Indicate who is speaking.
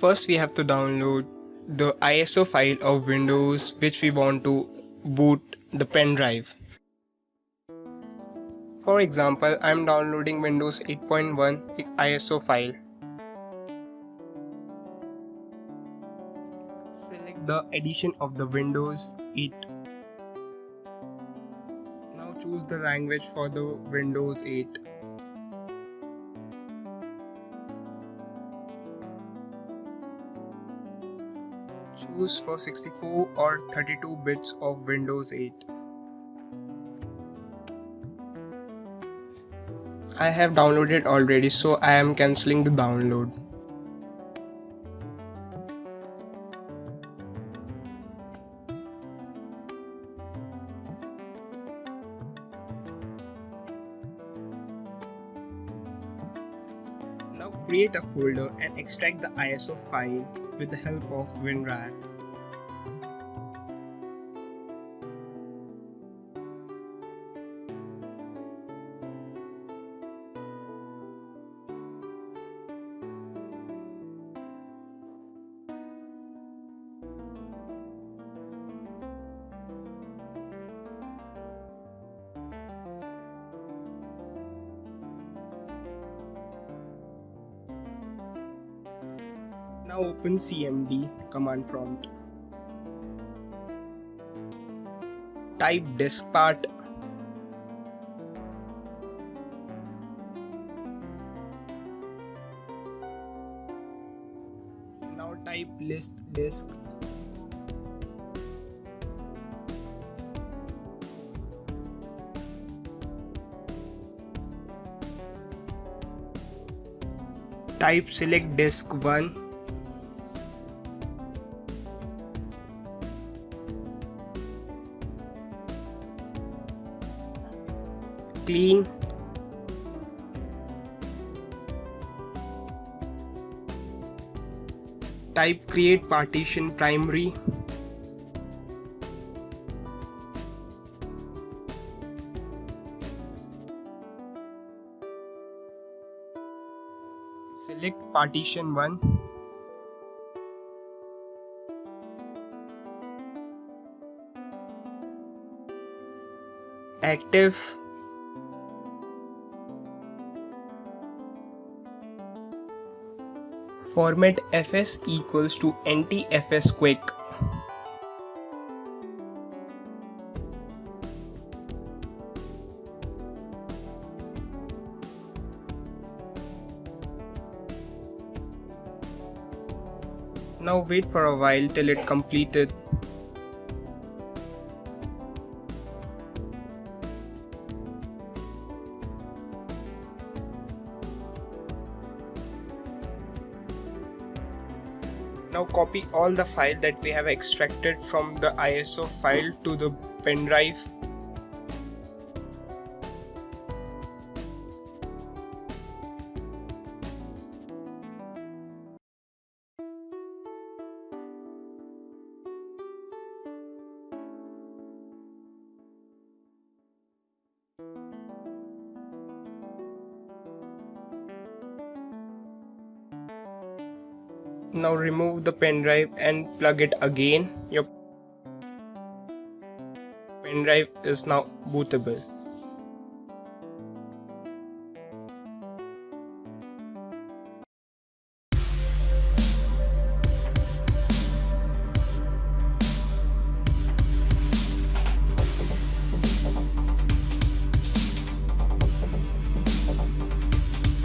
Speaker 1: first we have to download the ISO file of Windows which we want to boot the pen drive. For example, I am downloading Windows 8.1 ISO file. Select the edition of the Windows 8. Now choose the language for the Windows 8. Choose for 64 or 32 bits of Windows 8. I have downloaded already, so I am cancelling the download. Now create a folder and extract the ISO file with the help of WinRAR. Now open cmd command prompt. Type disk part. Now type list disk. Type select disk 1. Clean. Type create partition primary. Select partition 1. Active. Format fs equals to NTFS quick. Now wait for a while till it completed. Now copy all the file that we have extracted from the ISO file to the pen drive. Now remove the pen drive and plug it again. Your pen drive is now bootable.